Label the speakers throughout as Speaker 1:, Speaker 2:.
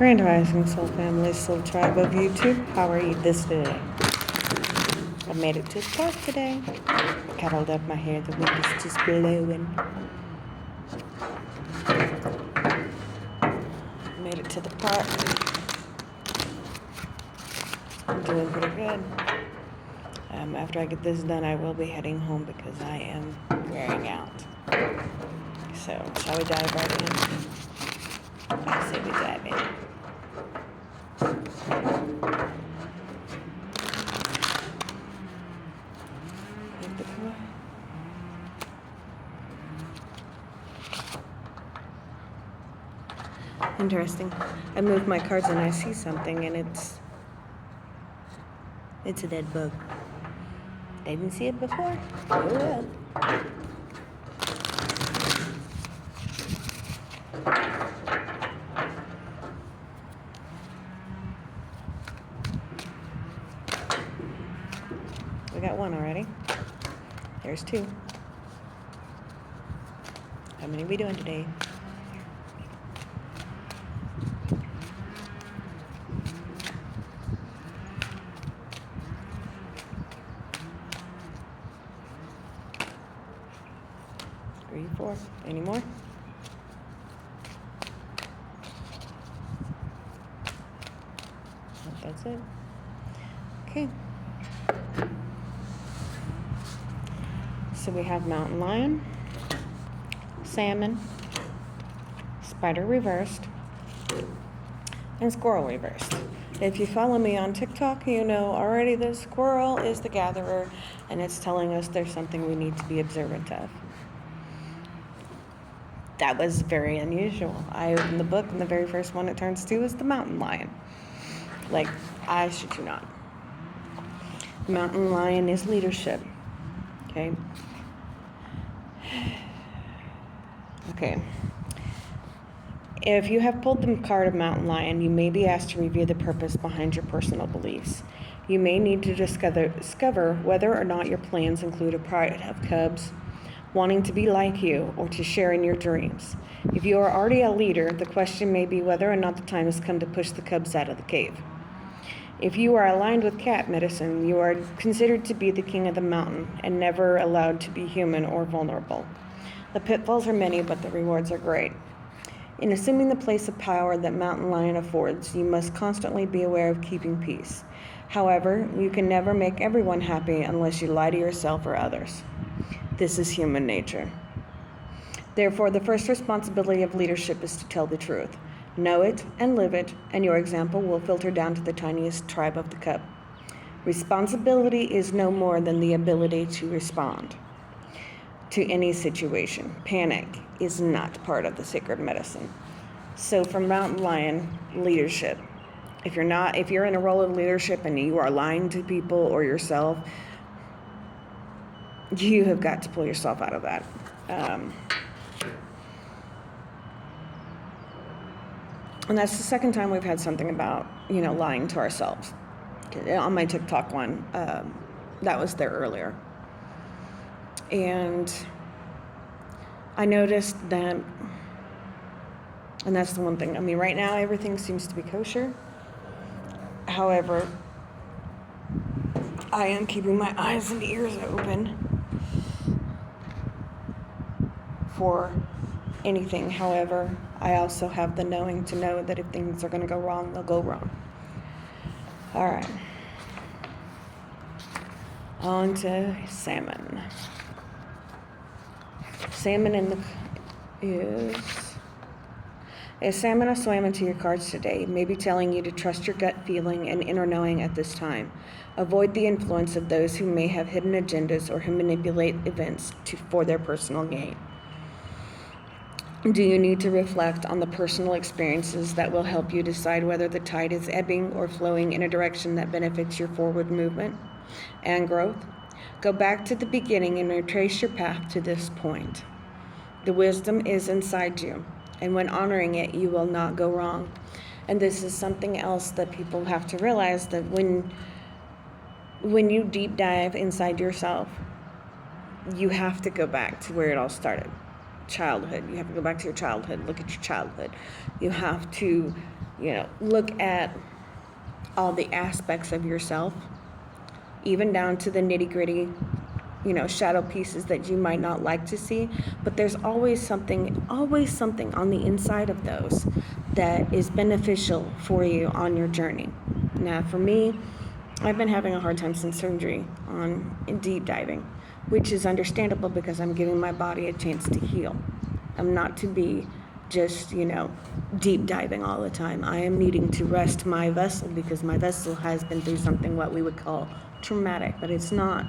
Speaker 1: Grand Rising Soul Family, Soul Tribe of YouTube. How are you this day? I made it to the park today. Cuddled up my hair, the wind is just blowing. Made it to the park. I'm doing pretty good. After I get this done, I will be heading home because I am wearing out. So, shall we dive right in? I say we dive in. Interesting. I moved my cards and I see something and it's a dead bug. I didn't see it before. Oh well. We got one already. There's two. How many are we doing today? Three, four. Any more? Nope, that's it. Okay. So we have mountain lion, salmon, spider reversed, and squirrel reversed. If you follow me on TikTok, you know already the squirrel is the gatherer, and it's telling us there's something we need to be observant of. That was very unusual. I opened the book, and the very first one it turns to is the mountain lion. Like, I shit you not. The mountain lion is leadership. Okay. Okay. If you have pulled the card of Mountain Lion, you may be asked to review the purpose behind your personal beliefs. You may need to discover whether or not your plans include a pride of cubs, wanting to be like you, or to share in your dreams. If you are already a leader, the question may be whether or not the time has come to push the cubs out of the cave. If you are aligned with cat medicine, you are considered to be the king of the mountain and never allowed to be human or vulnerable. The pitfalls are many, but the rewards are great. In assuming the place of power that Mountain Lion affords, you must constantly be aware of keeping peace. However, you can never make everyone happy unless you lie to yourself or others. This is human nature. Therefore, the first responsibility of leadership is to tell the truth. Know it and live it, and your example will filter down to the tiniest tribe of the cub. Responsibility is no more than the ability to respond to any situation. Panic is not part of the sacred medicine. So from Mountain Lion, leadership. If you're in a role of leadership and you are lying to people or yourself, you have got to pull yourself out of that. And that's the second time we've had something about, lying to ourselves. On my TikTok one, that was there earlier. And I noticed that, and that's the one thing, right now everything seems to be kosher. However, I am keeping my eyes and ears open for anything. However, I also have the knowing to know that if things are going to go wrong, they'll go wrong. All right. On to salmon. Salmon is a salmon or swam into your cards today, maybe telling you to trust your gut feeling and inner knowing at this time. Avoid the influence of those who may have hidden agendas or who manipulate events for their personal gain. Do you need to reflect on the personal experiences that will help you decide whether the tide is ebbing or flowing in a direction that benefits your forward movement and growth? Go back to the beginning and retrace your path to this point. The wisdom is inside you, and when honoring it, you will not go wrong. And this is something else that people have to realize, that when you deep dive inside yourself, you have to go back to where it all started. Childhood. You have to go back to your childhood, look at your childhood. You have to look at all the aspects of yourself, even down to the nitty-gritty, shadow pieces that you might not like to see, but there's always something on the inside of those that is beneficial for you on your journey. Now, for me, I've been having a hard time since surgery in deep diving, which is understandable because I'm giving my body a chance to heal. I'm not to be just, deep diving all the time. I am needing to rest my vessel because my vessel has been through something what we would call traumatic, but it's not.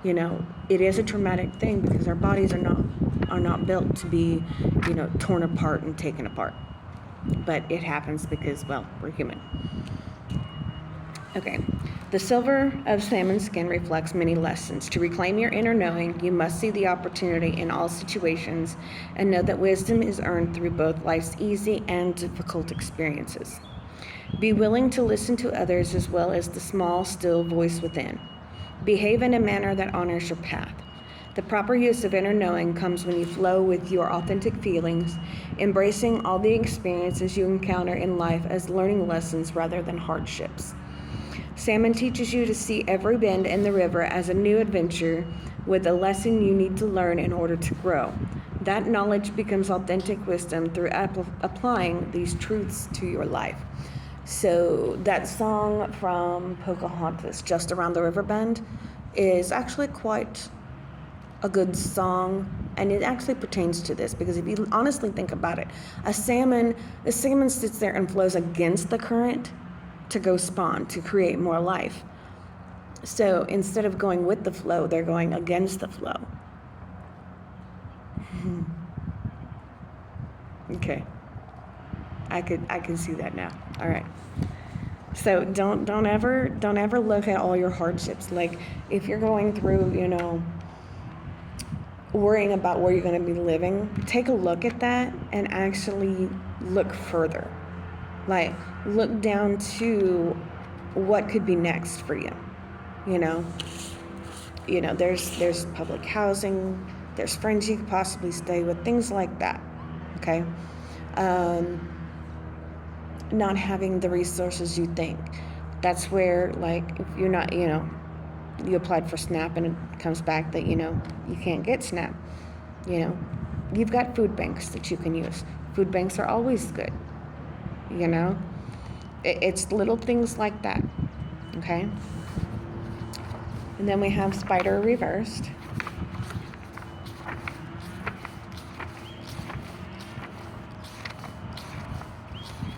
Speaker 1: It is a traumatic thing because our bodies are not built to be, torn apart and taken apart. But it happens because, well, we're human. Okay. The silver of salmon skin reflects many lessons. To reclaim your inner knowing, you must see the opportunity in all situations and know that wisdom is earned through both life's easy and difficult experiences. Be willing to listen to others as well as the small, still voice within. Behave in a manner that honors your path. The proper use of inner knowing comes when you flow with your authentic feelings, embracing all the experiences you encounter in life as learning lessons rather than hardships. Salmon teaches you to see every bend in the river as a new adventure with a lesson you need to learn in order to grow. That knowledge becomes authentic wisdom through applying these truths to your life. So that song from Pocahontas, Just Around the River Bend, is actually quite a good song, and it actually pertains to this because if you honestly think about it, the salmon sits there and flows against the current to go spawn, to create more life. So instead of going with the flow, they're going against the flow. Okay. I can see that now. All right. So don't ever look at all your hardships. Like if you're going through, worrying about where you're going to be living, take a look at that and actually look further. Like look down to what could be next for you. There's public housing, there's friends you could possibly stay with, things like that. Okay. Not having the resources you think. That's where, like, if you're not, you applied for SNAP and it comes back that, you can't get SNAP. You've got food banks that you can use. Food banks are always good. It's little things like that. Okay? And then we have Spider reversed.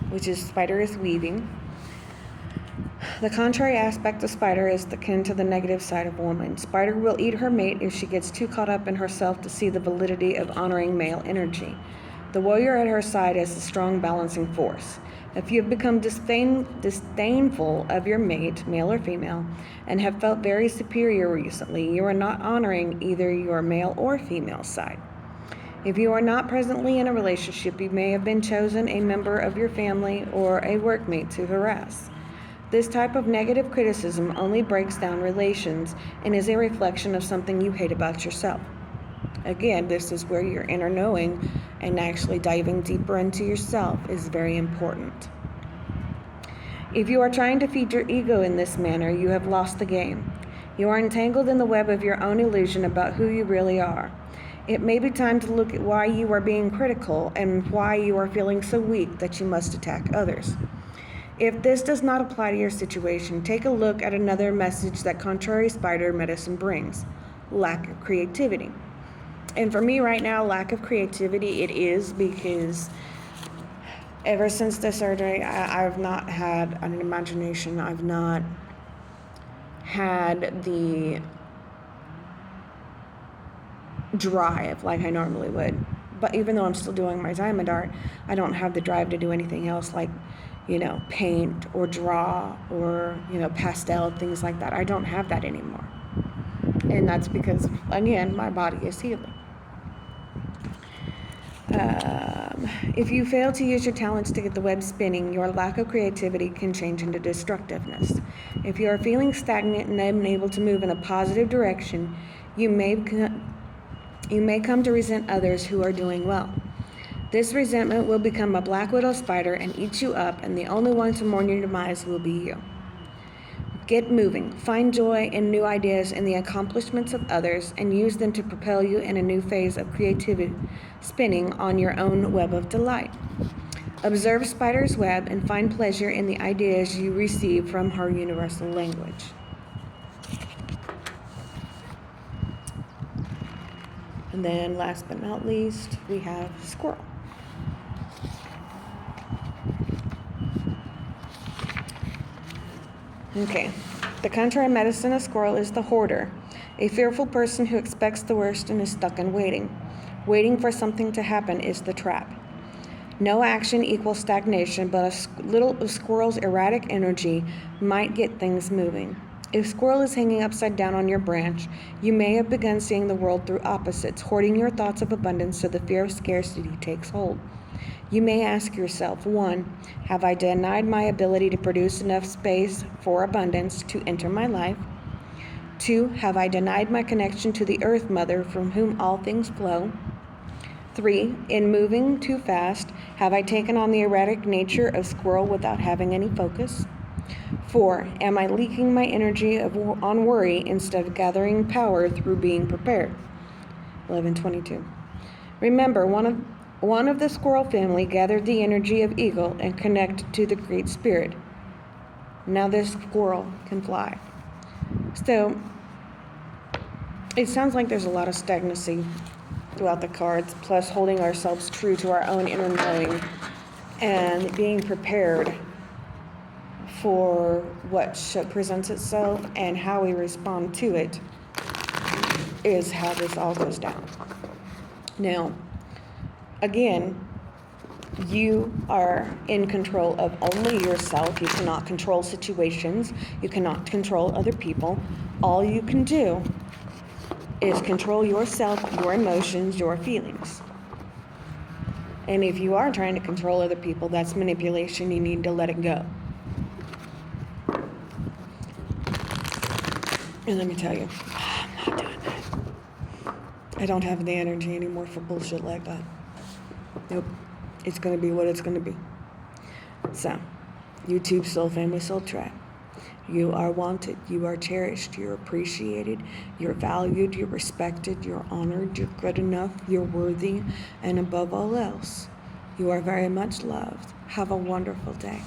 Speaker 1: Which is Spider is weaving. The contrary aspect of Spider is akin to the negative side of woman. Spider will eat her mate if she gets too caught up in herself to see the validity of honoring male energy. The warrior at her side is a strong balancing force. If you have become disdainful of your mate, male or female, and have felt very superior recently, you are not honoring either your male or female side. If you are not presently in a relationship, you may have been chosen a member of your family or a workmate to harass. This type of negative criticism only breaks down relations and is a reflection of something you hate about yourself. Again, this is where your inner knowing and actually diving deeper into yourself is very important. If you are trying to feed your ego in this manner, you have lost the game. You are entangled in the web of your own illusion about who you really are. It may be time to look at why you are being critical and why you are feeling so weak that you must attack others. If this does not apply to your situation, take a look at another message that contrary spider medicine brings: lack of creativity. And for me right now, lack of creativity it is, because ever since the surgery, I've not had an imagination. I've not had the drive like I normally would. But even though I'm still doing my diamond art, I don't have the drive to do anything else like, paint or draw or, pastel, things like that. I don't have that anymore. And that's because, again, my body is healing. If you fail to use your talents to get the web spinning, your lack of creativity can change into destructiveness. If you are feeling stagnant and unable to move in a positive direction, you may come to resent others who are doing well. This resentment will become a black widow spider and eat you up, and the only one to mourn your demise will be you. Get moving. Find joy in new ideas and the accomplishments of others, and use them to propel you in a new phase of creativity, spinning on your own web of delight. Observe Spider's web and find pleasure in the ideas you receive from her universal language. And then last but not least, we have squirrel. Okay, the contrary medicine of squirrel is the hoarder, a fearful person who expects the worst and is stuck in waiting. Waiting for something to happen is the trap. No action equals stagnation, but a little of squirrel's erratic energy might get things moving. If squirrel is hanging upside down on your branch, you may have begun seeing the world through opposites, hoarding your thoughts of abundance so the fear of scarcity takes hold. You may ask yourself, 1, have I denied my ability to produce enough space for abundance to enter my life? 2, have I denied my connection to the Earth Mother from whom all things flow? 3, in moving too fast, have I taken on the erratic nature of squirrel without having any focus? 4, am I leaking my energy on worry instead of gathering power through being prepared? 11:22. Remember, one of the squirrel family gathered the energy of eagle and connected to the Great Spirit. Now this squirrel can fly. So it sounds like there's a lot of stagnancy throughout the cards, plus holding ourselves true to our own inner knowing and being prepared for what presents itself, and how we respond to it is how this all goes down. Now, again, you are in control of only yourself. You cannot control situations. You cannot control other people. All you can do is control yourself, your emotions, your feelings. And if you are trying to control other people, that's manipulation. You need to let it go. And let me tell you, I'm not doing that. I don't have the energy anymore for bullshit like that. Nope. It's going to be what it's going to be. So, YouTube Soul Family Soul Tribe. You are wanted. You are cherished. You're appreciated. You're valued. You're respected. You're honored. You're good enough. You're worthy. And above all else, you are very much loved. Have a wonderful day.